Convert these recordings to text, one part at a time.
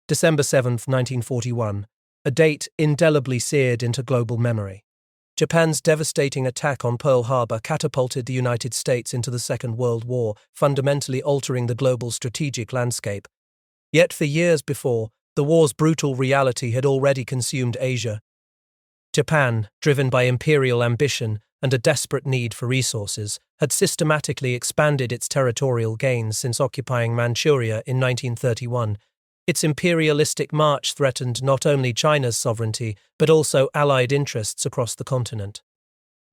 December 7, 1941, a date indelibly seared into global memory. Japan's devastating attack on Pearl Harbor catapulted the United States into the Second World War, fundamentally altering the global strategic landscape. Yet for years before, the war's brutal reality had already consumed Asia. Japan, driven by imperial ambition and a desperate need for resources, had systematically expanded its territorial gains since occupying Manchuria in 1931. Its imperialistic march threatened not only China's sovereignty, but also Allied interests across the continent.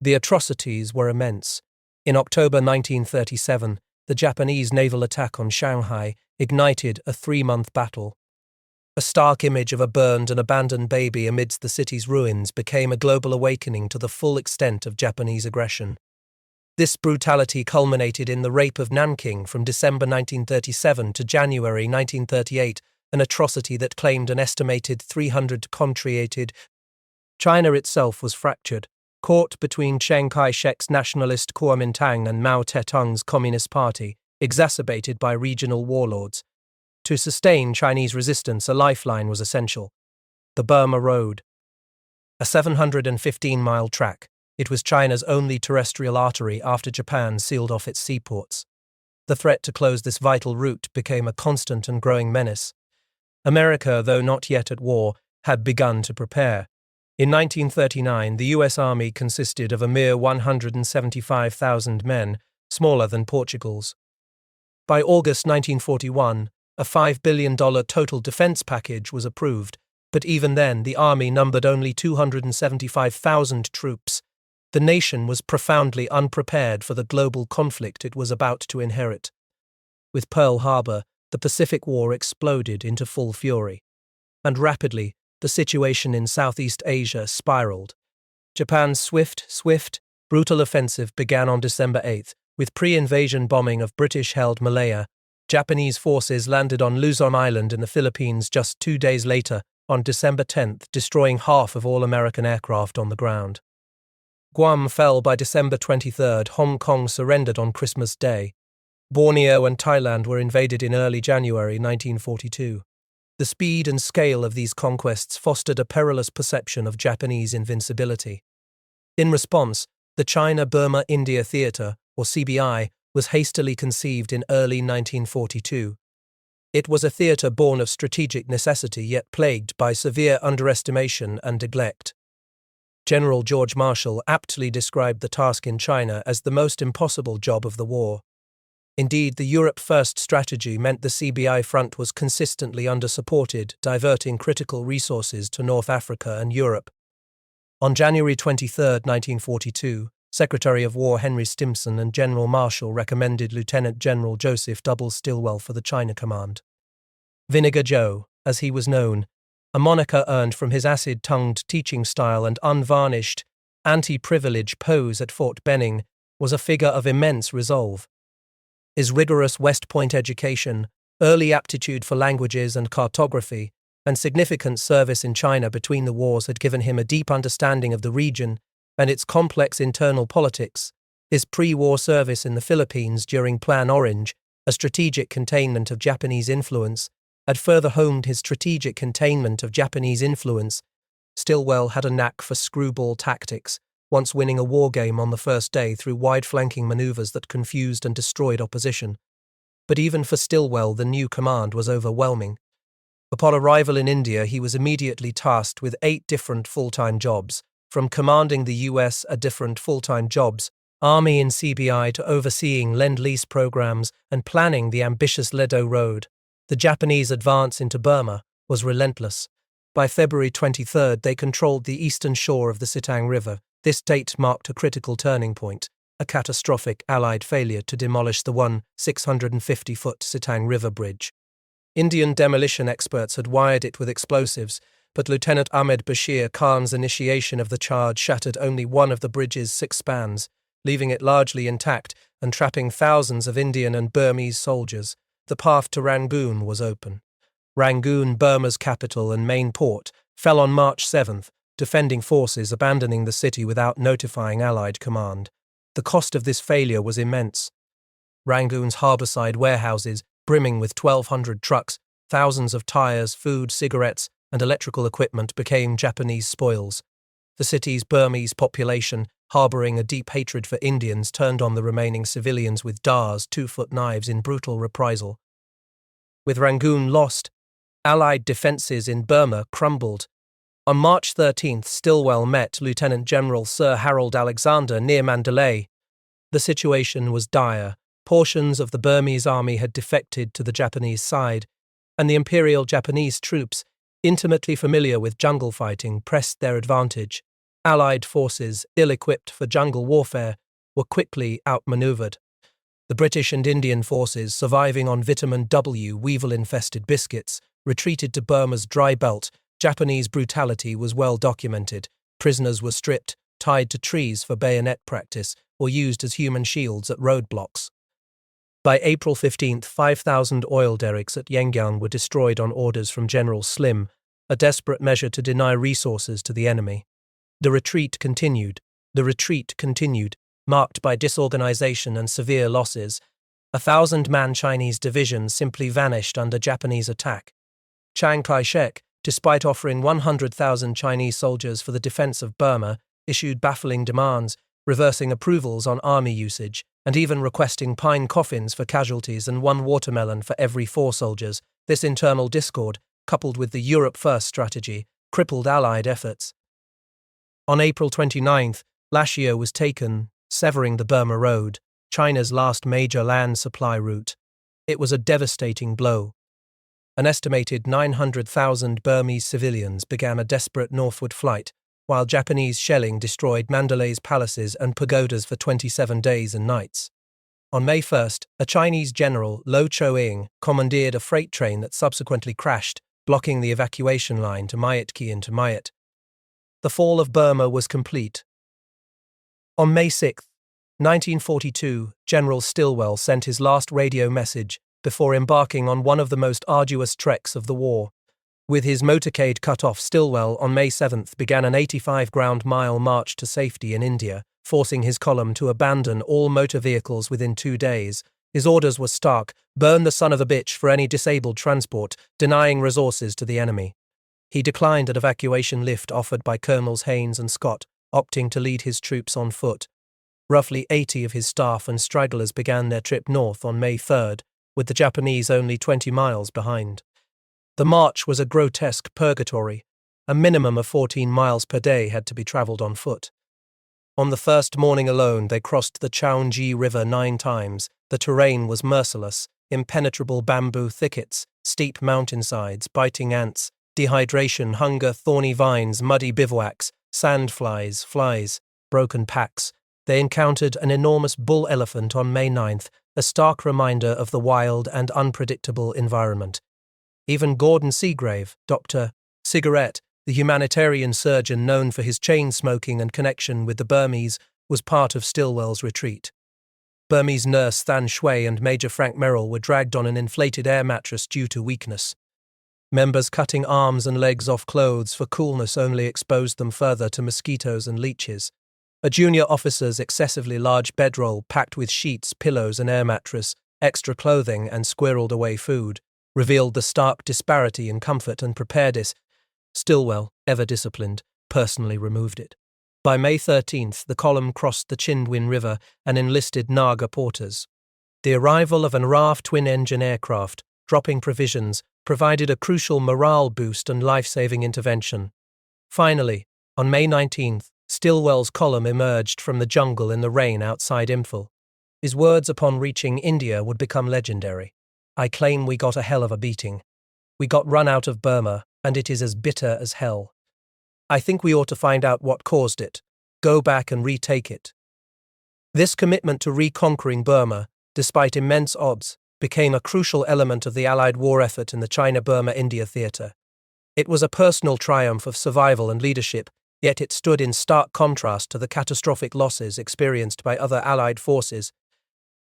The atrocities were immense. In October 1937, the Japanese naval attack on Shanghai ignited a 3-month battle. A stark image of a burned and abandoned baby amidst the city's ruins became a global awakening to the full extent of Japanese aggression. This brutality culminated in the rape of Nanking from December 1937 to January 1938, an atrocity that claimed an estimated 300 compatrioted. China itself was fractured, caught between Chiang Kai-shek's nationalist Kuomintang and Mao Zedong's Communist Party, exacerbated by regional warlords. To sustain Chinese resistance, a lifeline was essential: the Burma Road. A 715-mile track, it was China's only terrestrial artery after Japan sealed off its seaports. The threat to close this vital route became a constant and growing menace. America, though not yet at war, had begun to prepare. In 1939, the U.S. Army consisted of a mere 175,000 men, smaller than Portugal's. By August 1941, a $5 billion total defense package was approved, but even then the Army numbered only 275,000 troops. The nation was profoundly unprepared for the global conflict it was about to inherit. With Pearl Harbor, the Pacific War exploded into full fury. And rapidly, the situation in Southeast Asia spiraled. Japan's swift, brutal offensive began on December 8, with pre-invasion bombing of British-held Malaya. Japanese forces landed on Luzon Island in the Philippines just 2 days later, on December 10, destroying half of all American aircraft on the ground. Guam fell by December 23. Hong Kong surrendered on Christmas Day. Borneo and Thailand were invaded in early January 1942. The speed and scale of these conquests fostered a perilous perception of Japanese invincibility. In response, the China-Burma-India Theatre, or CBI, was hastily conceived in early 1942. It was a theatre born of strategic necessity yet plagued by severe underestimation and neglect. General George Marshall aptly described the task in China as the most impossible job of the war. Indeed, the Europe-first strategy meant the CBI front was consistently under-supported, diverting critical resources to North Africa and Europe. On January 23, 1942, Secretary of War Henry Stimson and General Marshall recommended Lieutenant General Joseph W. Stilwell for the China Command. Vinegar Joe, as he was known, a moniker earned from his acid-tongued teaching style and unvarnished, anti-privilege pose at Fort Benning, was a figure of immense resolve. His rigorous West Point education, early aptitude for languages and cartography, and significant service in China between the wars had given him a deep understanding of the region and its complex internal politics. His pre-war service in the Philippines during Plan Orange, a strategic containment of Japanese influence, had further honed his strategic containment of Japanese influence. Stilwell had a knack for screwball tactics, once winning a war game on the first day through wide-flanking maneuvers that confused and destroyed opposition. But even for Stilwell, the new command was overwhelming. Upon arrival in India, he was immediately tasked with 8 different full-time jobs, from commanding the U.S. at different full-time jobs, Army and CBI, to overseeing Lend-Lease programs and planning the ambitious Ledo Road. The Japanese advance into Burma was relentless. By February 23, they controlled the eastern shore of the Sitang River. This date marked a critical turning point, a catastrophic Allied failure to demolish the 650-foot Sitang River Bridge. Indian demolition experts had wired it with explosives, but Lieutenant Ahmed Bashir Khan's initiation of the charge shattered only one of the bridge's 6 spans, leaving it largely intact and trapping thousands of Indian and Burmese soldiers. The path to Rangoon was open. Rangoon, Burma's capital and main port, fell on March 7th, defending forces abandoning the city without notifying Allied command. The cost of this failure was immense. Rangoon's harbourside warehouses, brimming with 1,200 trucks, Thousands of tires, food, cigarettes, and electrical equipment became Japanese spoils. The city's Burmese population, harboring a deep hatred for Indians, turned on the remaining civilians with dars, 2-foot knives in brutal reprisal. With Rangoon lost, Allied defences in Burma crumbled. On March 13, Stilwell met Lieutenant General Sir Harold Alexander near Mandalay. The situation was dire. Portions of the Burmese army had defected to the Japanese side, and the Imperial Japanese troops, intimately familiar with jungle fighting, pressed their advantage. Allied forces, ill-equipped for jungle warfare, were quickly outmaneuvered. The British and Indian forces, surviving on vitamin W weevil-infested biscuits, retreated to Burma's dry belt. Japanese brutality was well documented. Prisoners were stripped, tied to trees for bayonet practice, or used as human shields at roadblocks. By April 15, 5,000 oil derricks at Yangon were destroyed on orders from General Slim, a desperate measure to deny resources to the enemy. The retreat continued, marked by disorganization and severe losses. 1,000-man Chinese division simply vanished under Japanese attack. Chiang Kai-shek, despite offering 100,000 Chinese soldiers for the defense of Burma, issued baffling demands, reversing approvals on army usage, and even requesting pine coffins for casualties and 1 watermelon for every 4 soldiers. This internal discord, coupled with the Europe First strategy, crippled Allied efforts. On April 29, Lashio was taken, severing the Burma Road, China's last major land supply route. It was a devastating blow. An estimated 900,000 Burmese civilians began a desperate northward flight, while Japanese shelling destroyed Mandalay's palaces and pagodas for 27 days and nights. On May 1, a Chinese general, Lo Cho-ing, commandeered a freight train that subsequently crashed, blocking the evacuation line to Myitkyina and to Myit. The fall of Burma was complete. On May 6, 1942, General Stilwell sent his last radio message before embarking on one of the most arduous treks of the war. With his motorcade cut off, Stilwell on May 7 began an 85-ground-mile march to safety in India, forcing his column to abandon all motor vehicles within 2 days. His orders were stark: burn the son of a bitch for any disabled transport, denying resources to the enemy. He declined an evacuation lift offered by Colonels Haynes and Scott, opting to lead his troops on foot. Roughly 80 of his staff and stragglers began their trip north on May 3, with the Japanese only 20 miles behind. The march was a grotesque purgatory. A minimum of 14 miles per day had to be travelled on foot. On the first morning alone, they crossed the Chaunji River 9 times. The terrain was merciless: impenetrable bamboo thickets, steep mountainsides, biting ants, dehydration, hunger, thorny vines, muddy bivouacs, sandflies, flies, broken packs. They encountered an enormous bull elephant on May 9th, a stark reminder of the wild and unpredictable environment. Even Gordon Seagrave, Dr. Cigarette, the humanitarian surgeon known for his chain smoking and connection with the Burmese, was part of Stilwell's retreat. Burmese nurse Than Shui and Major Frank Merrill were dragged on an inflated air mattress due to weakness. Members cutting arms and legs off clothes for coolness only exposed them further to mosquitoes and leeches. A junior officer's excessively large bedroll packed with sheets, pillows, and air mattress, extra clothing, and squirreled-away food revealed the stark disparity in comfort and preparedness. Stilwell, ever disciplined, personally removed it. By May 13th, the column crossed the Chindwin River and enlisted Naga porters. The arrival of an RAF twin-engine aircraft, dropping provisions, provided a crucial morale boost and life-saving intervention. Finally, on May 19th, Stilwell's column emerged from the jungle in the rain outside Imphal. His words upon reaching India would become legendary. "I claim we got a hell of a beating. We got run out of Burma, and it is as bitter as hell. I think we ought to find out what caused it, go back and retake it." This commitment to reconquering Burma, despite immense odds, became a crucial element of the Allied war effort in the China-Burma-India theatre. It was a personal triumph of survival and leadership, yet it stood in stark contrast to the catastrophic losses experienced by other Allied forces.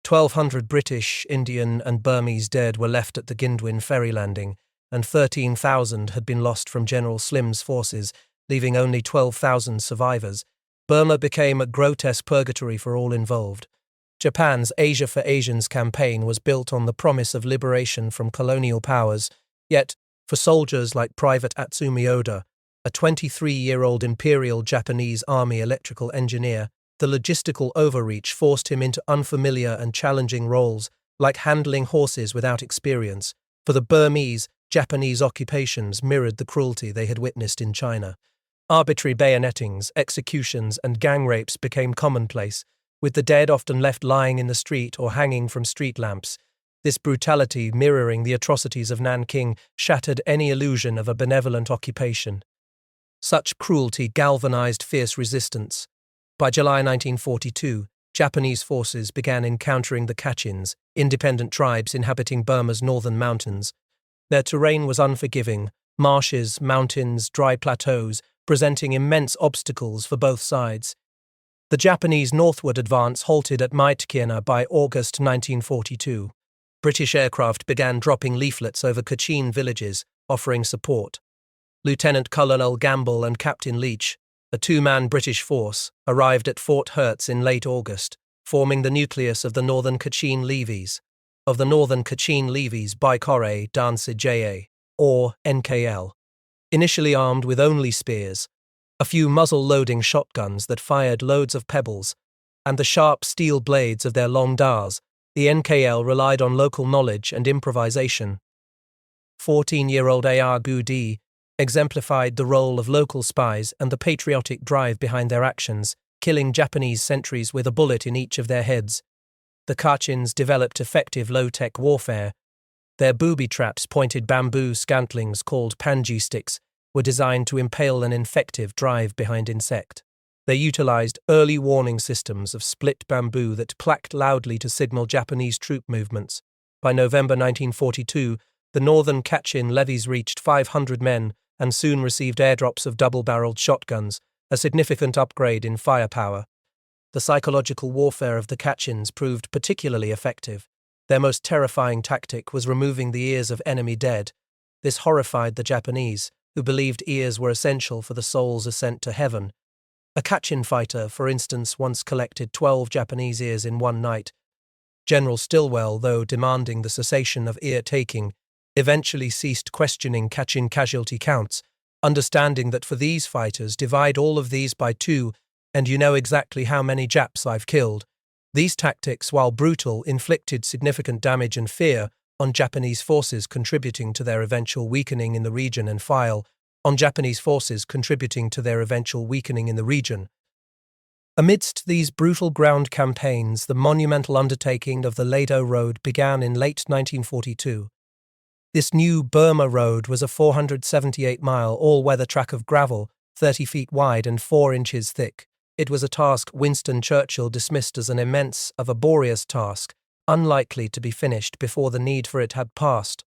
1,200 British, Indian, and Burmese dead were left at the Gindwin ferry landing, and 13,000 had been lost from General Slim's forces, leaving only 12,000 survivors. Burma became a grotesque purgatory for all involved. Japan's Asia for Asians campaign was built on the promise of liberation from colonial powers, Yet, for soldiers like Private Atsumi Oda, a 23-year-old Imperial Japanese Army electrical engineer, the logistical overreach forced him into unfamiliar and challenging roles, like handling horses without experience. For the Burmese, Japanese occupations mirrored the cruelty they had witnessed in China. Arbitrary bayonettings, executions, and gang rapes became commonplace, with the dead often left lying in the street or hanging from street lamps. This brutality, mirroring the atrocities of Nanking, shattered any illusion of a benevolent occupation. Such cruelty galvanized fierce resistance. By July 1942, Japanese forces began encountering the Kachins, independent tribes inhabiting Burma's northern mountains. Their terrain was unforgiving, marshes, mountains, dry plateaus, presenting immense obstacles for both sides. The Japanese northward advance halted at Maitkina by August 1942. British aircraft began dropping leaflets over Kachin villages, offering support. Lieutenant Colonel Gamble and Captain Leach, a two-man British force, arrived at Fort Hertz in late August, forming the nucleus of the Northern Kachin levies. Of the Northern Kachin levies, Baikore Danse Jaya, or NKL. Initially armed with only spears, a few muzzle-loading shotguns that fired loads of pebbles, and the sharp steel blades of their long dars, the NKL relied on local knowledge and improvisation. 14-year-old A.R. Gudi exemplified the role of local spies and the patriotic drive behind their actions, killing Japanese sentries with a bullet in each of their heads. The Kachins developed effective low-tech warfare. Their booby traps, pointed bamboo scantlings called panji sticks, were designed to impale an effective drive behind insect. They utilized early warning systems of split bamboo that clacked loudly to signal Japanese troop movements. By November 1942, the northern Kachin levies reached 500 men and soon received airdrops of double-barreled shotguns, a significant upgrade in firepower. The psychological warfare of the Kachins proved particularly effective. Their most terrifying tactic was removing the ears of enemy dead. This horrified the Japanese, who believed ears were essential for the soul's ascent to heaven. A Kachin fighter, for instance, once collected 12 Japanese ears in one night. General Stilwell, though demanding the cessation of ear-taking, eventually ceased questioning Kachin casualty counts, understanding that for these fighters, divide all of these by 2, and you know exactly how many Japs I've killed. These tactics, while brutal, inflicted significant damage and fear on Japanese forces, contributing to their eventual weakening in the region Amidst these brutal ground campaigns, the monumental undertaking of the Lado Road began in late 1942. This new Burma Road was a 478-mile all-weather track of gravel, 30 feet wide and 4 inches thick. It was a task Winston Churchill dismissed as an immense, laborious task, unlikely to be finished before the need for it had passed.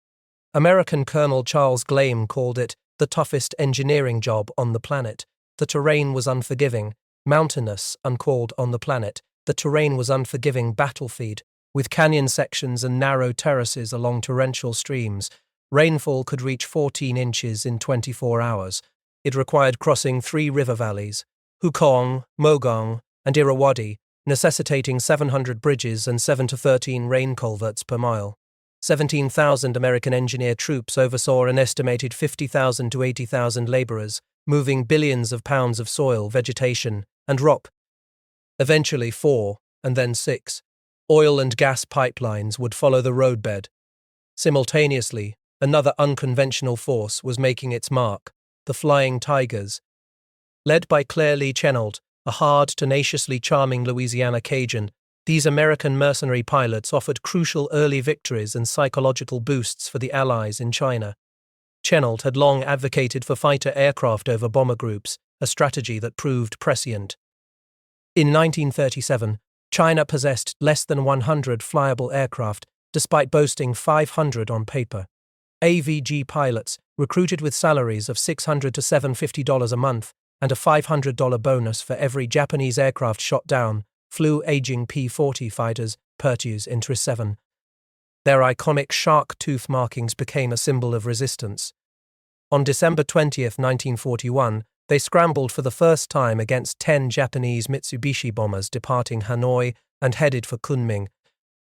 American Colonel Charles Glame called it the toughest engineering job on the planet. The terrain was unforgiving, mountainous, uncalled on the planet. The terrain was unforgiving battlefield, with canyon sections and narrow terraces along torrential streams. Rainfall could reach 14 inches in 24 hours. It required crossing 3 river valleys, Hukong, Mogong, and Irrawaddy, necessitating 700 bridges and 7 to 13 rain culverts per mile. 17,000 American engineer troops oversaw an estimated 50,000 to 80,000 laborers, moving billions of pounds of soil, vegetation, and rock. Eventually 4, and then 6, oil and gas pipelines would follow the roadbed. Simultaneously, another unconventional force was making its mark, the Flying Tigers. Led by Claire Lee Chennault, a hard, tenaciously charming Louisiana Cajun, these American mercenary pilots offered crucial early victories and psychological boosts for the Allies in China. Chennault had long advocated for fighter aircraft over bomber groups, a strategy that proved prescient. In 1937, China possessed less than 100 flyable aircraft, despite boasting 500 on paper. AVG pilots, recruited with salaries of $600 to $750 a month and a $500 bonus for every Japanese aircraft shot down, flew aging P-40 fighters, Pertus Intra 7. Their iconic shark tooth markings became a symbol of resistance. On December 20, 1941, they scrambled for the first time against 10 Japanese Mitsubishi bombers departing Hanoi and headed for Kunming.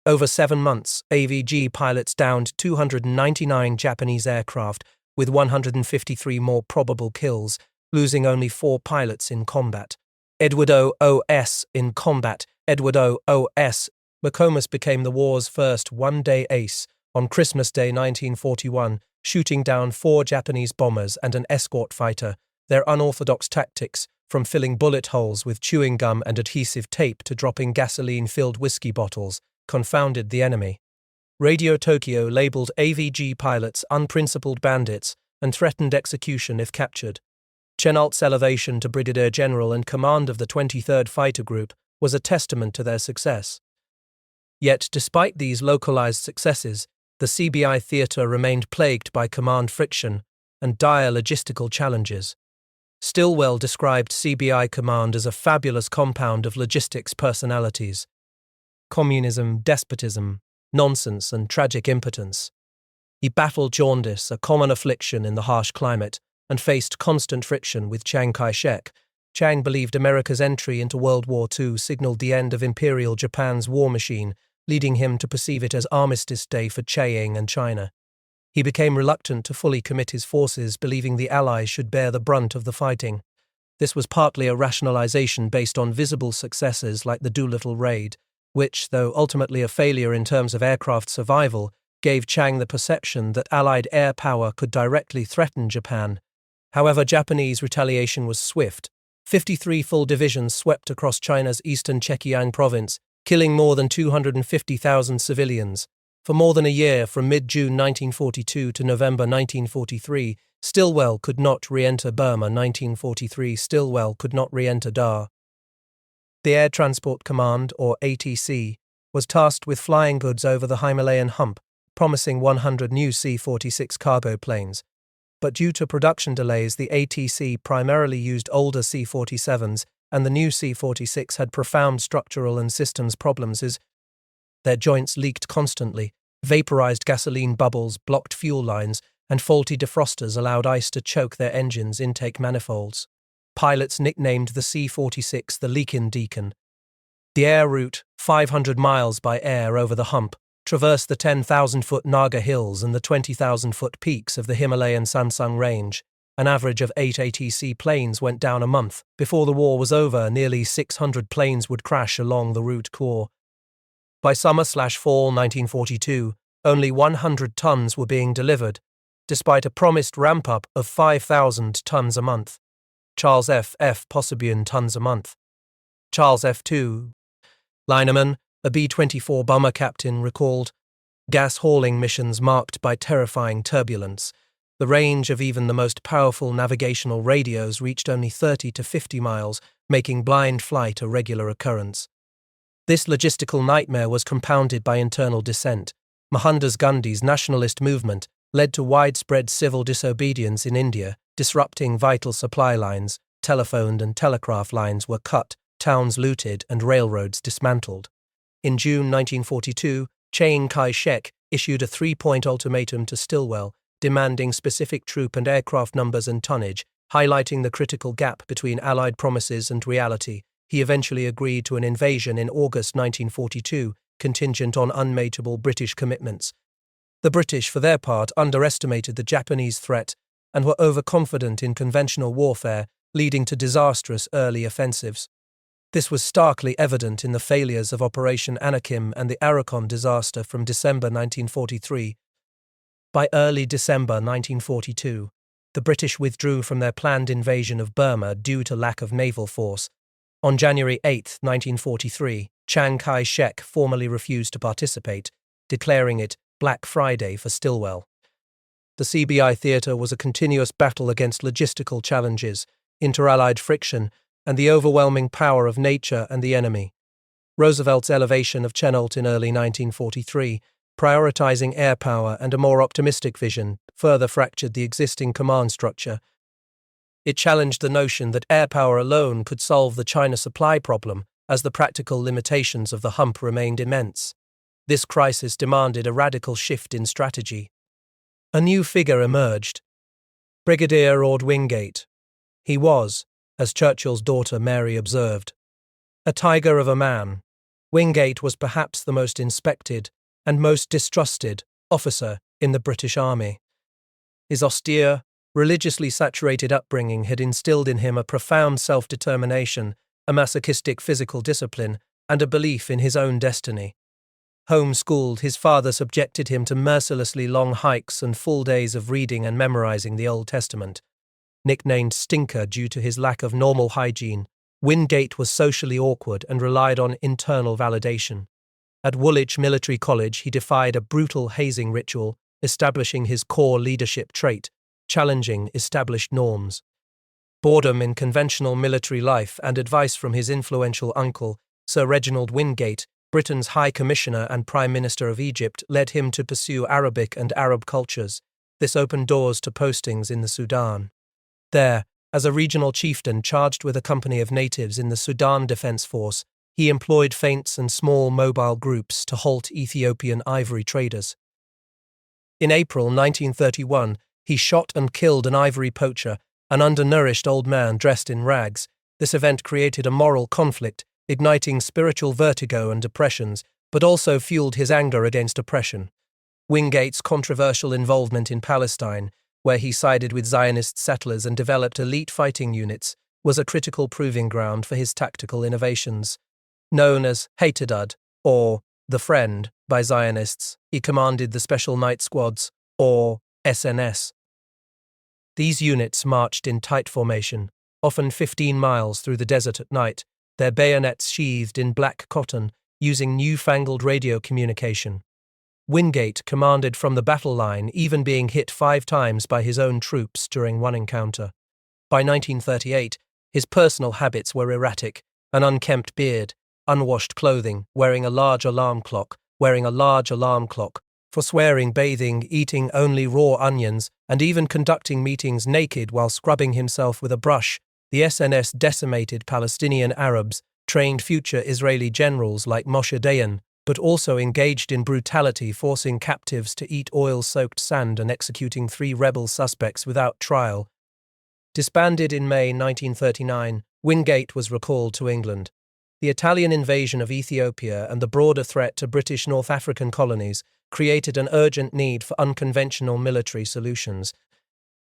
Over 7 months, AVG pilots downed 299 Japanese aircraft, with 153 more probable kills, losing only 4 pilots in combat. Edward O.O.S. in combat. Edward O.O.S. McComas became the war's first one-day ace on Christmas Day 1941, shooting down 4 Japanese bombers and an escort fighter. Their unorthodox tactics, from filling bullet holes with chewing gum and adhesive tape to dropping gasoline-filled whiskey bottles, confounded the enemy. Radio Tokyo labeled AVG pilots unprincipled bandits and threatened execution if captured. Chennault's elevation to Brigadier General and command of the 23rd Fighter Group was a testament to their success. Yet, despite these localized successes, the CBI theater remained plagued by command friction and dire logistical challenges. Stilwell described CBI command as a fabulous compound of logistics personalities: communism, despotism, nonsense, and tragic impotence. He battled jaundice, a common affliction in the harsh climate, and faced constant friction with Chiang Kai-shek. Chiang believed America's entry into World War II signaled the end of Imperial Japan's war machine, leading him to perceive it as Armistice Day for Chiang and China. He became reluctant to fully commit his forces, believing the Allies should bear the brunt of the fighting. This was partly a rationalization based on visible successes like the Doolittle raid, which, though ultimately a failure in terms of aircraft survival, gave Chiang the perception that Allied air power could directly threaten Japan. However, Japanese retaliation was swift. 53 full divisions swept across China's eastern Zhejiang province, killing more than 250,000 civilians. For more than a year, from mid-June 1942 to November 1943, Stilwell could not re-enter Burma. 1943, Stilwell could not re-enter Dar. The Air Transport Command, or ATC, was tasked with flying goods over the Himalayan hump, promising 100 new C-46 cargo planes. But due to production delays, the ATC primarily used older C-47s, and the new C-46 had profound structural and systems problems as their joints leaked constantly, vaporized gasoline bubbles blocked fuel lines, and faulty defrosters allowed ice to choke their engines' intake manifolds. Pilots nicknamed the C-46 the Leakin' Deacon. The air route, 500 miles by air over the hump, traversed the 10,000-foot Naga Hills and the 20,000-foot peaks of the Himalayan Sansung Range. An average of 8 ATC planes went down a month. Before the war was over, nearly 600 planes would crash along the route core. By summer/fall 1942, only 100 tons were being delivered, despite a promised ramp-up of 5,000 tons a month. Charles F. Possibian tons a month. Charles F. 2. Lineman, a B-24 bomber captain, recalled, "Gas hauling missions marked by terrifying turbulence. The range of even the most powerful navigational radios reached only 30 to 50 miles, making blind flight a regular occurrence." This logistical nightmare was compounded by internal dissent. Mohandas Gandhi's nationalist movement led to widespread civil disobedience in India, disrupting vital supply lines. Telephone and telegraph lines were cut, towns looted, and railroads dismantled. In June 1942, Chiang Kai-shek issued a 3-point ultimatum to Stilwell, demanding specific troop and aircraft numbers and tonnage, highlighting the critical gap between Allied promises and reality. He eventually agreed to an invasion in August 1942, contingent on unmeasurable British commitments. The British, for their part, underestimated the Japanese threat and were overconfident in conventional warfare, leading to disastrous early offensives. This was starkly evident in the failures of Operation Anakim and the Arakan disaster from December 1943. By early December 1942, the British withdrew from their planned invasion of Burma due to lack of naval force. On January 8, 1943, Chiang Kai-shek formally refused to participate, declaring it Black Friday for Stilwell. The CBI theater was a continuous battle against logistical challenges, inter-allied friction, and the overwhelming power of nature and the enemy. Roosevelt's elevation of Chennault in early 1943, prioritizing air power and a more optimistic vision, further fractured the existing command structure. It challenged the notion that air power alone could solve the China supply problem, as the practical limitations of the hump remained immense. This crisis demanded a radical shift in strategy. A new figure emerged: Brigadier Ord Wingate. He was, as Churchill's daughter Mary observed, a tiger of a man. Wingate was perhaps the most inspected and most distrusted officer in the British Army. His austere, religiously saturated upbringing had instilled in him a profound self-determination, a masochistic physical discipline, and a belief in his own destiny. Homeschooled, his father subjected him to mercilessly long hikes and full days of reading and memorizing the Old Testament. Nicknamed Stinker due to his lack of normal hygiene, Wingate was socially awkward and relied on internal validation. At Woolwich Military College, he defied a brutal hazing ritual, establishing his core leadership trait, challenging established norms. Boredom in conventional military life and advice from his influential uncle, Sir Reginald Wingate, Britain's High Commissioner and Prime Minister of Egypt, led him to pursue Arabic and Arab cultures. This opened doors to postings in the Sudan. There, as a regional chieftain charged with a company of natives in the Sudan Defence Force, he employed feints and small mobile groups to halt Ethiopian ivory traders. In April 1931, he shot and killed an ivory poacher, an undernourished old man dressed in rags. This event created a moral conflict, igniting spiritual vertigo and depressions, but also fueled his anger against oppression. Wingate's controversial involvement in Palestine, where he sided with Zionist settlers and developed elite fighting units, was a critical proving ground for his tactical innovations. Known as Hatedud, or the Friend, by Zionists, he commanded the Special Night Squads, or SNS. These units marched in tight formation, often 15 miles through the desert at night, their bayonets sheathed in black cotton, using newfangled radio communication. Wingate commanded from the battle line, even being hit 5 times by his own troops during one encounter. By 1938, his personal habits were erratic: an unkempt beard, unwashed clothing, wearing a large alarm clock, for swearing, bathing, eating only raw onions, and even conducting meetings naked while scrubbing himself with a brush. The SNS decimated Palestinian Arabs, trained future Israeli generals like Moshe Dayan, but also engaged in brutality, forcing captives to eat oil-soaked sand and executing 3 rebel suspects without trial. Disbanded in May 1939, Wingate was recalled to England. The Italian invasion of Ethiopia and the broader threat to British North African colonies created an urgent need for unconventional military solutions.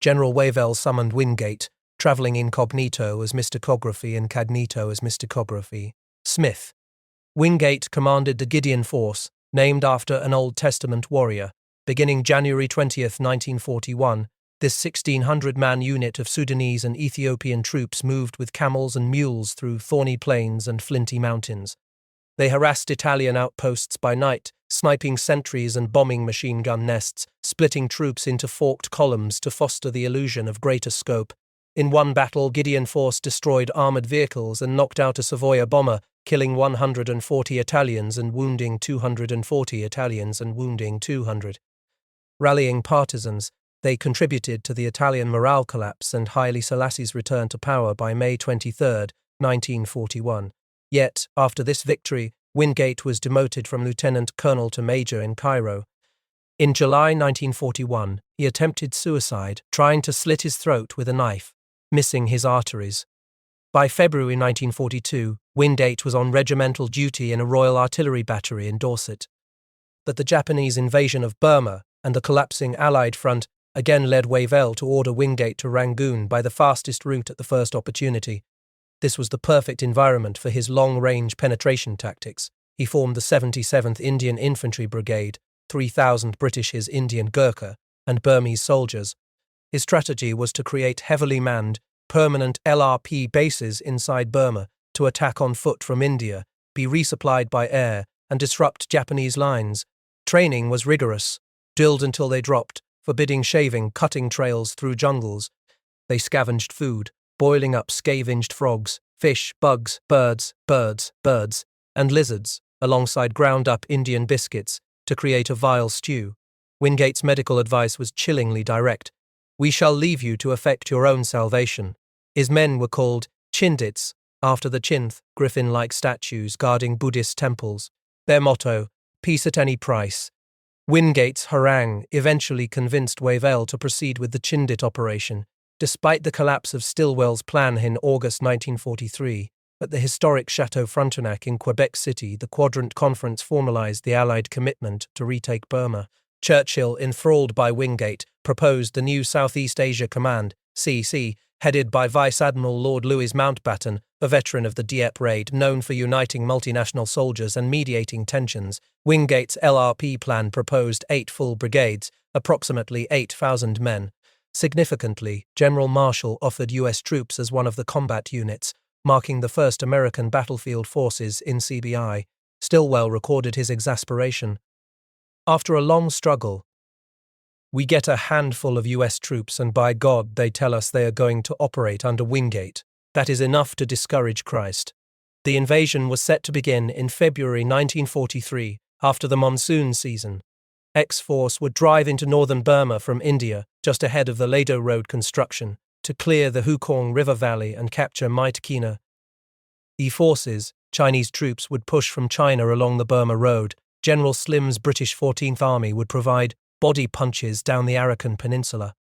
General Wavell summoned Wingate, travelling incognito as Mr. Cography and cognito as Mr. Cography. Smith. Wingate commanded the Gideon Force, named after an Old Testament warrior. Beginning January 20, 1941, this 1,600-man unit of Sudanese and Ethiopian troops moved with camels and mules through thorny plains and flinty mountains. They harassed Italian outposts by night, sniping sentries and bombing machine gun nests, splitting troops into forked columns to foster the illusion of greater scope. In one battle, Gideon Force destroyed armoured vehicles and knocked out a Savoia bomber, killing 140 Italians and wounding 200. Rallying partisans, they contributed to the Italian morale collapse and Haile Selassie's return to power by May 23, 1941. Yet, after this victory, Wingate was demoted from lieutenant colonel to major in Cairo. In July 1941, he attempted suicide, trying to slit his throat with a knife, missing his arteries. By February 1942, Wingate was on regimental duty in a Royal Artillery battery in Dorset. But the Japanese invasion of Burma and the collapsing Allied front again led Wavell to order Wingate to Rangoon by the fastest route at the first opportunity. This was the perfect environment for his long-range penetration tactics. He formed the 77th Indian Infantry Brigade, 3,000 British Indian Gurkha, and Burmese soldiers. His strategy was to create heavily manned, permanent LRP bases inside Burma to attack on foot from India, be resupplied by air, and disrupt Japanese lines. Training was rigorous, drilled until they dropped, forbidding shaving, cutting trails through jungles. They scavenged food, boiling up scavenged frogs, fish, bugs, birds, and lizards, alongside ground-up Indian biscuits, to create a vile stew. Wingate's medical advice was chillingly direct. "We shall leave you to effect your own salvation." His men were called Chindits, after the Chinth, griffin-like statues guarding Buddhist temples. Their motto, peace at any price. Wingate's harangue eventually convinced Wavell to proceed with the Chindit operation, despite the collapse of Stilwell's plan in August 1943. At the historic Chateau Frontenac in Quebec City, the Quadrant Conference formalized the Allied commitment to retake Burma. Churchill, enthralled by Wingate, proposed the new Southeast Asia Command, CC, headed by Vice Admiral Lord Louis Mountbatten, a veteran of the Dieppe raid, known for uniting multinational soldiers and mediating tensions. Wingate's LRP plan proposed 8 full brigades, approximately 8,000 men. Significantly, General Marshall offered U.S. troops as one of the combat units, marking the first American battlefield forces in CBI. Stilwell recorded his exasperation. After a long struggle, "We get a handful of US troops and by God they tell us they are going to operate under Wingate. That is enough to discourage Christ." The invasion was set to begin in February 1943, after the monsoon season. X-Force would drive into northern Burma from India, just ahead of the Lado Road construction, to clear the Hukong River Valley and capture Myitkyina. E-forces, Chinese troops, would push from China along the Burma Road. General Slim's British 14th Army would provide body punches down the Arakan Peninsula.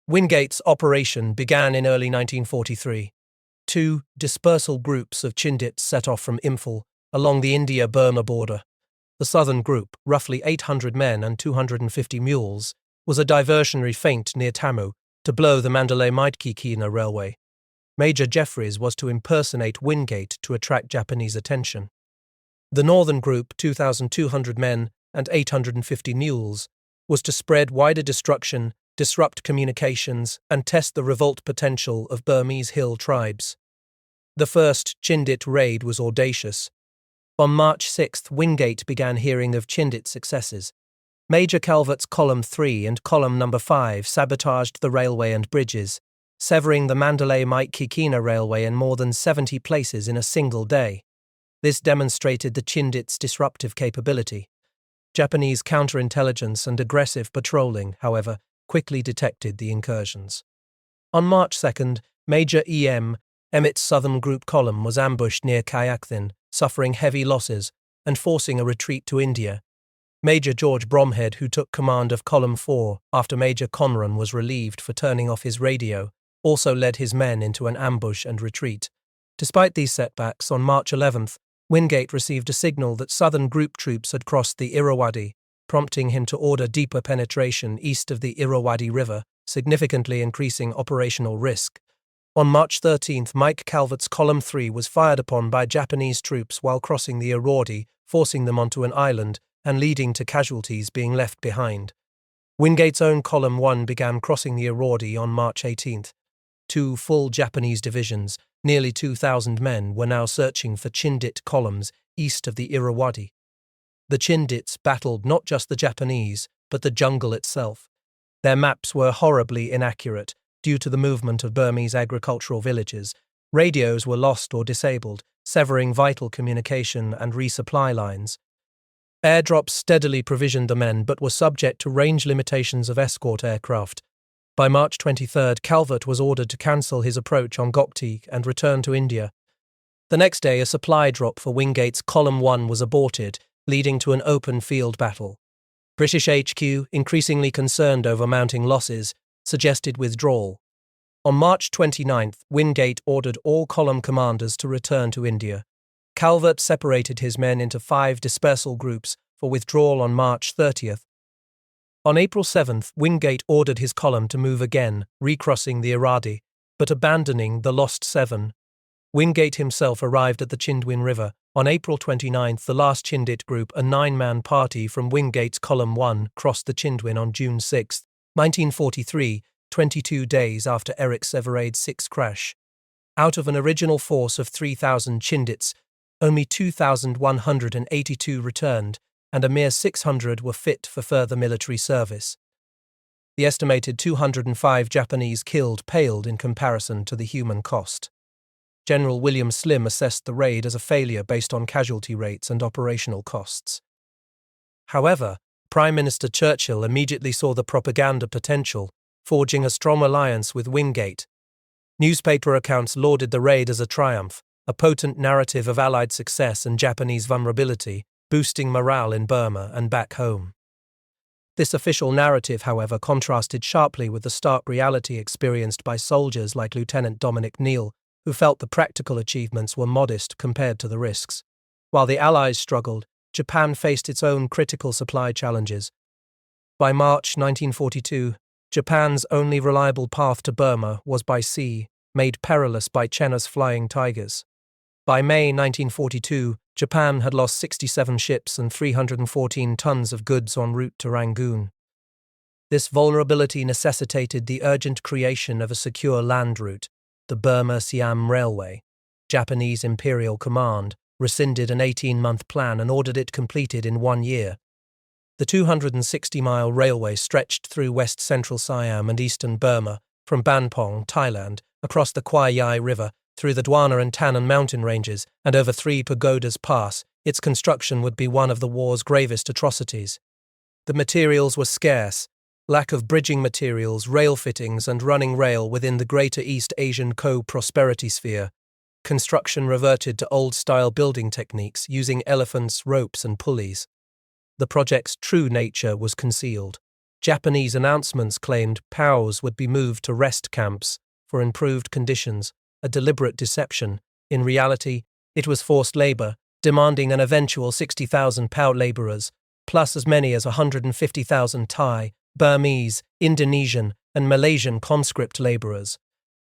Wingate's operation began in early 1943. 2 dispersal groups of Chindits set off from Imphal, along the India-Burma border. The southern group, roughly 800 men and 250 mules, was a diversionary feint near Tamu to blow the Mandalay-Myitkyina railway. Major Jeffries was to impersonate Wingate to attract Japanese attention. The northern group, 2,200 men and 850 mules, was to spread wider destruction, disrupt communications, and test the revolt potential of Burmese hill tribes. The first Chindit raid was audacious. On March 6, Wingate began hearing of Chindit successes. Major Calvert's Column 3 and Column No. 5 sabotaged the railway and bridges, severing the Mandalay-Myitkyina railway in more than 70 places in a single day. This demonstrated the Chindits' disruptive capability. Japanese counterintelligence and aggressive patrolling, however, quickly detected the incursions. On March 2, Major Emmett's Southern Group column was ambushed near Kachin, suffering heavy losses and forcing a retreat to India. Major George Bromhead, who took command of Column 4 after Major Conran was relieved for turning off his radio, also led his men into an ambush and retreat. Despite these setbacks, on March 11th, Wingate received a signal that Southern Group troops had crossed the Irrawaddy, prompting him to order deeper penetration east of the Irrawaddy River, significantly increasing operational risk. On March 13th, Mike Calvert's Column 3 was fired upon by Japanese troops while crossing the Irrawaddy, forcing them onto an island and leading to casualties being left behind. Wingate's own Column 1 began crossing the Irrawaddy on March 18th. 2 full Japanese divisions, nearly 2,000 men, were now searching for Chindit columns east of the Irrawaddy. The Chindits battled not just the Japanese, but the jungle itself. Their maps were horribly inaccurate due to the movement of Burmese agricultural villages. Radios were lost or disabled, severing vital communication and resupply lines. Airdrops steadily provisioned the men but were subject to range limitations of escort aircraft. By March 23, Calvert was ordered to cancel his approach on Gokti and return to India. The next day, a supply drop for Wingate's Column 1 was aborted, leading to an open field battle. British HQ, increasingly concerned over mounting losses, suggested withdrawal. On March 29, Wingate ordered all column commanders to return to India. Calvert separated his men into 5 dispersal groups for withdrawal on March 30th. On April 7th, Wingate ordered his column to move again, recrossing the Irrawaddy, but abandoning the lost 7. Wingate himself arrived at the Chindwin River. On April 29th, the last Chindit group, a 9-man party from Wingate's Column 1, crossed the Chindwin on June 6, 1943, 22 days after Eric Severade's 6 crash. Out of an original force of 3,000 Chindits, only 2,182 returned, and a mere 600 were fit for further military service. The estimated 205 Japanese killed paled in comparison to the human cost. General William Slim assessed the raid as a failure based on casualty rates and operational costs. However, Prime Minister Churchill immediately saw the propaganda potential, forging a strong alliance with Wingate. Newspaper accounts lauded the raid as a triumph, a potent narrative of Allied success and Japanese vulnerability, boosting morale in Burma and back home. This official narrative, however, contrasted sharply with the stark reality experienced by soldiers like Lieutenant Dominic Neal, who felt the practical achievements were modest compared to the risks. While the Allies struggled, Japan faced its own critical supply challenges. By March 1942, Japan's only reliable path to Burma was by sea, made perilous by China's flying tigers. By May 1942, Japan had lost 67 ships and 314 tons of goods en route to Rangoon. This vulnerability necessitated the urgent creation of a secure land route, the Burma-Siam Railway. Japanese Imperial Command rescinded an 18-month plan and ordered it completed in 1 year. The 260-mile railway stretched through west-central Siam and eastern Burma, from Banpong, Thailand, across the Kwai Yai River, through the Dwana and Tanan mountain ranges, and over 3 pagodas pass. Its construction would be one of the war's gravest atrocities. The materials were scarce. Lack of bridging materials, rail fittings, and running rail within the Greater East Asian co-prosperity sphere. Construction reverted to old-style building techniques using elephants, ropes, and pulleys. The project's true nature was concealed. Japanese announcements claimed POWs would be moved to rest camps for improved conditions, a deliberate deception. In reality, it was forced labor, demanding an eventual 60,000 POW laborers, plus as many as 150,000 Thai, Burmese, Indonesian, and Malaysian conscript laborers.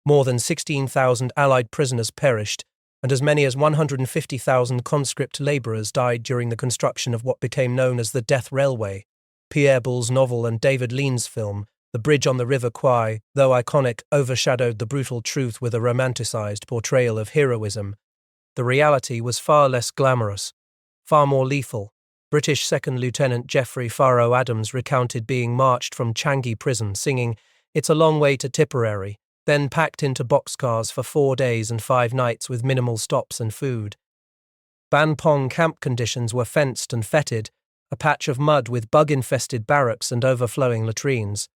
More than 16,000 Allied prisoners perished, and as many as 150,000 conscript laborers died during the construction of what became known as the Death Railway. Pierre Boulle's novel and David Lean's film, The Bridge on the River Kwai, though iconic, overshadowed the brutal truth with a romanticized portrayal of heroism. The reality was far less glamorous, far more lethal. British Second Lieutenant Geoffrey Faro Adams recounted being marched from Changi prison singing "It's a Long Way to Tipperary," then packed into boxcars for 4 days and 5 nights with minimal stops and food. Banpong camp conditions were fenced and fetid, a patch of mud with bug-infested barracks and overflowing latrines.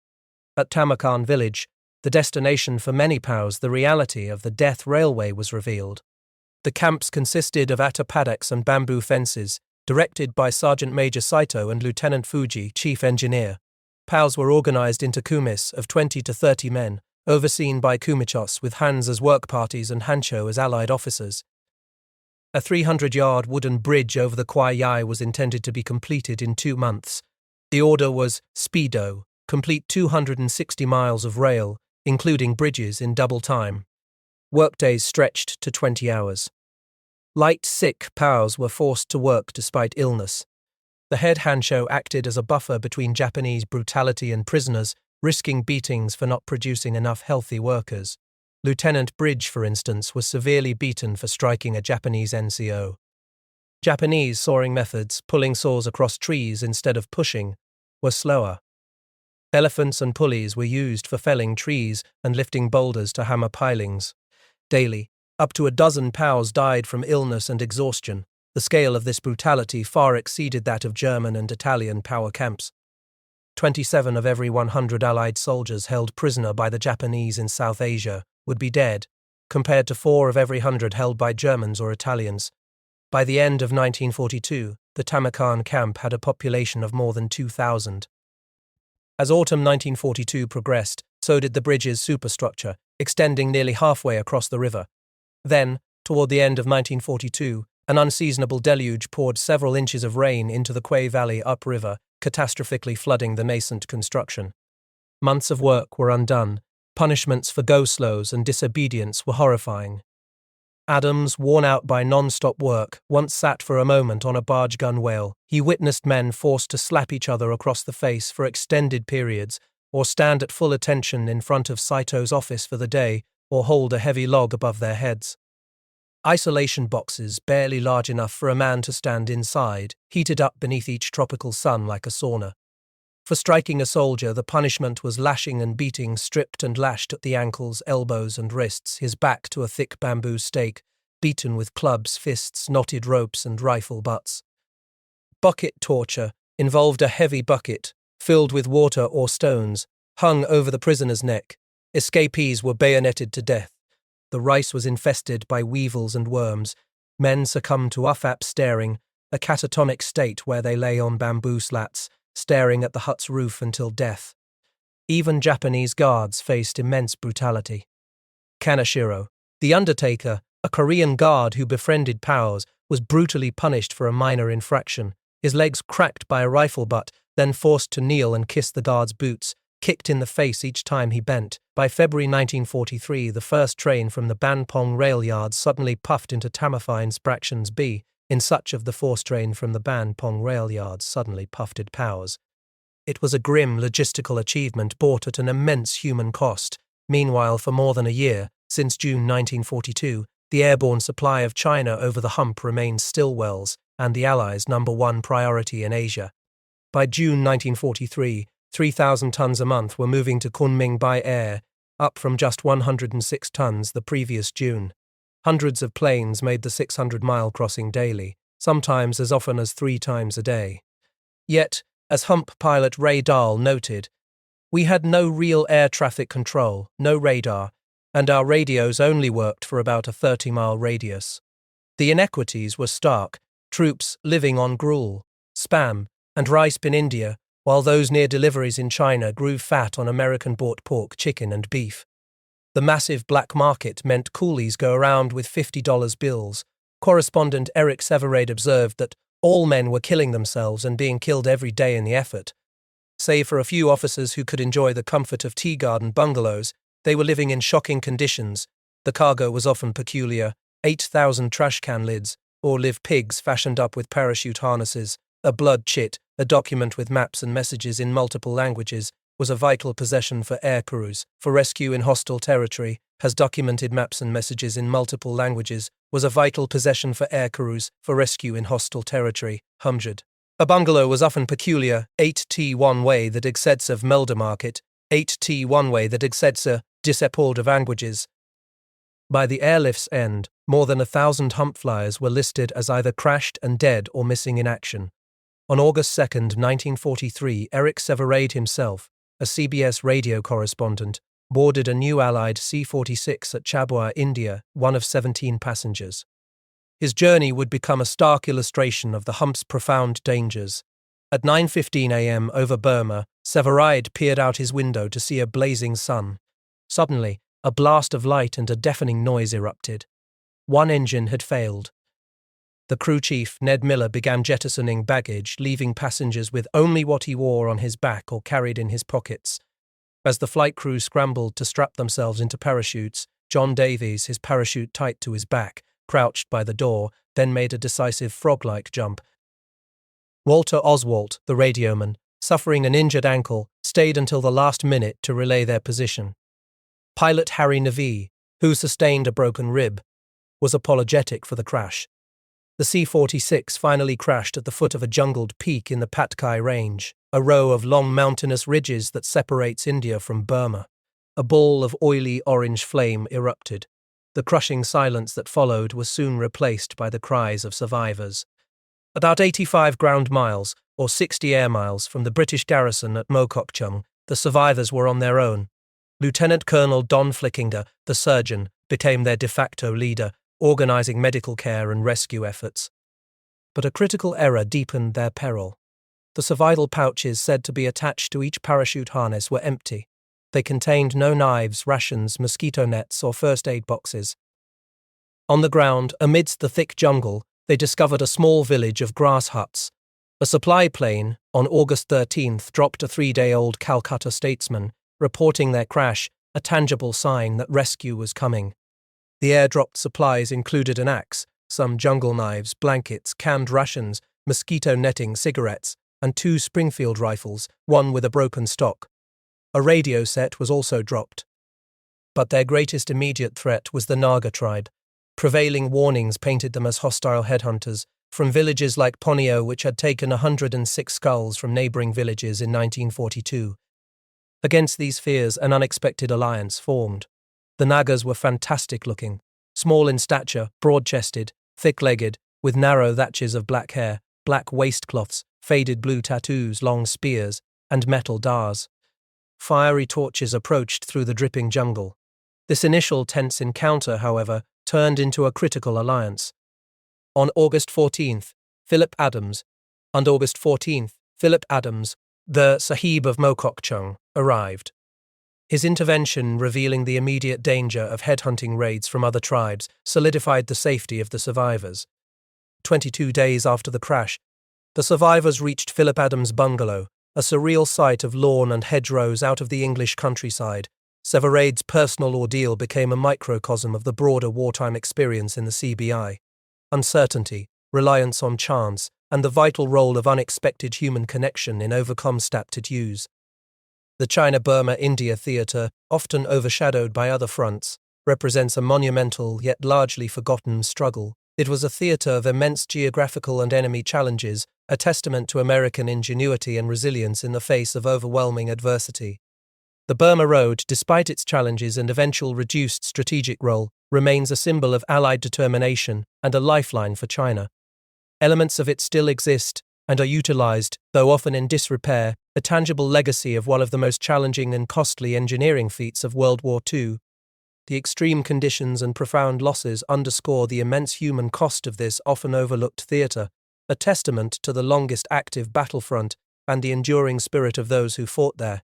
At Tamakan village, the destination for many POWs, the reality of the Death Railway was revealed. The camps consisted of atta paddocks and bamboo fences, directed by Sergeant Major Saito and Lieutenant Fuji, chief engineer. POWs were organized into kumis of 20 to 30 men, overseen by kumichos with Hans as work parties and Hancho as allied officers. A 300-yard wooden bridge over the Kwai Yai was intended to be completed in 2 months. The order was Speedo, complete 260 miles of rail, including bridges in double time. Workdays stretched to 20 hours. Light sick POWs were forced to work despite illness. The head Hancho acted as a buffer between Japanese brutality and prisoners, risking beatings for not producing enough healthy workers. Lieutenant Bridge, for instance, was severely beaten for striking a Japanese NCO. Japanese sawing methods, pulling saws across trees instead of pushing, were slower. Elephants and pulleys were used for felling trees and lifting boulders to hammer pilings. Daily, up to a dozen POWs died from illness and exhaustion. The scale of this brutality far exceeded that of German and Italian POW camps. 27 of every 100 Allied soldiers held prisoner by the Japanese in South Asia would be dead, compared to 4 of every 100 held by Germans or Italians. By the end of 1942, the Tamakan camp had a population of more than 2,000. As autumn 1942 progressed, so did the bridge's superstructure, extending nearly halfway across the river. Then, toward the end of 1942, an unseasonable deluge poured several inches of rain into the Kwai Valley upriver, catastrophically flooding the nascent construction. Months of work were undone. Punishments for go-slows and disobedience were horrifying. Adams, worn out by non-stop work, once sat for a moment on a barge gunwale. He witnessed men forced to slap each other across the face for extended periods, or stand at full attention in front of Saito's office for the day, or hold a heavy log above their heads. Isolation boxes, barely large enough for a man to stand inside, heated up beneath each tropical sun like a sauna. For striking a soldier, the punishment was lashing and beating, stripped and lashed at the ankles, elbows, and wrists, his back to a thick bamboo stake, beaten with clubs, fists, knotted ropes, and rifle butts. Bucket torture involved a heavy bucket, filled with water or stones, hung over the prisoner's neck. Escapees were bayoneted to death. The rice was infested by weevils and worms. Men succumbed to UFAP staring, a catatonic state where they lay on bamboo slats, staring at the hut's roof until death. Even Japanese guards faced immense brutality. Kaneshiro, The Undertaker, a Korean guard who befriended Powers, was brutally punished for a minor infraction, his legs cracked by a rifle butt, then forced to kneel and kiss the guard's boots, kicked in the face each time he bent. By February 1943, the first train from the Banpong rail yard suddenly puffed into Tamafine's Fractions B. In such of the force train from the Banpong rail yard suddenly puffed at Powers. It was a grim logistical achievement bought at an immense human cost. Meanwhile, for more than a year, since June 1942, the airborne supply of China over the hump remained Stilwell's and the Allies' #1 priority in Asia. By June 1943, 3,000 tons a month were moving to Kunming by air, up from just 106 tons the previous June. Hundreds of planes made the 600-mile crossing daily, sometimes as often as 3 times a day. Yet, as hump pilot Ray Dahl noted, we had no real air traffic control, no radar, and our radios only worked for about a 30-mile radius. The inequities were stark, troops living on gruel, spam, and rice in India, while those near deliveries in China grew fat on American-bought pork, chicken, and beef. The massive black market meant coolies go around with $50 bills. Correspondent Eric Severade observed that all men were killing themselves and being killed every day in the effort. Save for a few officers who could enjoy the comfort of tea garden bungalows, they were living in shocking conditions. The cargo was often peculiar: 8,000 trash can lids, or live pigs fashioned up with parachute harnesses, a blood chit, a document with maps and messages in multiple languages, was a vital possession for air crews. For rescue in hostile territory, has documented maps and messages in multiple languages, was a vital possession for air crews. For rescue in hostile territory, 100. A bungalow was often peculiar: 8T one-way that exceeds of Meldermarket, 8T one-way that exceeds disappold of languages. By the airlift's end, more than 1,000 hump flyers were listed as either crashed and dead or missing in action. On August 2, 1943, Eric Severade himself, a CBS radio correspondent, boarded a new Allied C-46 at China-Burma-India, one of 17 passengers. His journey would become a stark illustration of the hump's profound dangers. At 9:15 a.m. over Burma, Severade peered out his window to see a blazing sun. Suddenly, a blast of light and a deafening noise erupted. One engine had failed. The crew chief, Ned Miller, began jettisoning baggage, leaving passengers with only what he wore on his back or carried in his pockets. As the flight crew scrambled to strap themselves into parachutes, John Davies, his parachute tight to his back, crouched by the door, then made a decisive frog-like jump. Walter Oswalt, the radioman, suffering an injured ankle, stayed until the last minute to relay their position. Pilot Harry Navee, who sustained a broken rib, was apologetic for the crash. The C-46 finally crashed at the foot of a jungled peak in the Patkai Range, a row of long mountainous ridges that separates India from Burma. A ball of oily orange flame erupted. The crushing silence that followed was soon replaced by the cries of survivors. About 85 ground miles, or 60 air miles, from the British garrison at Mokokchung, the survivors were on their own. Lieutenant Colonel Don Flickinger, the surgeon, became their de facto leader, organizing medical care and rescue efforts. But a critical error deepened their peril. The survival pouches said to be attached to each parachute harness were empty. They contained no knives, rations, mosquito nets, or first aid boxes. On the ground, amidst the thick jungle, they discovered a small village of grass huts. A supply plane, on August 13th, dropped a 3-day-old Calcutta statesman, reporting their crash, a tangible sign that rescue was coming. The airdropped supplies included an axe, some jungle knives, blankets, canned rations, mosquito netting, cigarettes, and 2 Springfield rifles, one with a broken stock. A radio set was also dropped. But their greatest immediate threat was the Naga tribe. Prevailing warnings painted them as hostile headhunters, from villages like Ponio, which had taken 106 skulls from neighboring villages in 1942. Against these fears, an unexpected alliance formed. The Nagas were fantastic-looking, small in stature, broad-chested, thick-legged, with narrow thatches of black hair, black waistcloths, faded blue tattoos, long spears, and metal dars. Fiery torches approached through the dripping jungle. This initial tense encounter, however, turned into a critical alliance. On August 14th, Philip Adams, the Sahib of Mokokchung, arrived. His intervention, revealing the immediate danger of headhunting raids from other tribes, solidified the safety of the survivors. 22 days after the crash, the survivors reached Philip Adams' bungalow, a surreal sight of lawn and hedgerows out of the English countryside. Severade's personal ordeal became a microcosm of the broader wartime experience in the CBI. Uncertainty, reliance on chance, and the vital role of unexpected human connection in overcome use. The China-Burma-India theatre, often overshadowed by other fronts, represents a monumental yet largely forgotten struggle. It was a theatre of immense geographical and enemy challenges, a testament to American ingenuity and resilience in the face of overwhelming adversity. The Burma Road, despite its challenges and eventual reduced strategic role, remains a symbol of Allied determination and a lifeline for China. Elements of it still exist and are utilized, though often in disrepair, a tangible legacy of one of the most challenging and costly engineering feats of World War II. The extreme conditions and profound losses underscore the immense human cost of this often overlooked theatre, a testament to the longest active battlefront and the enduring spirit of those who fought there.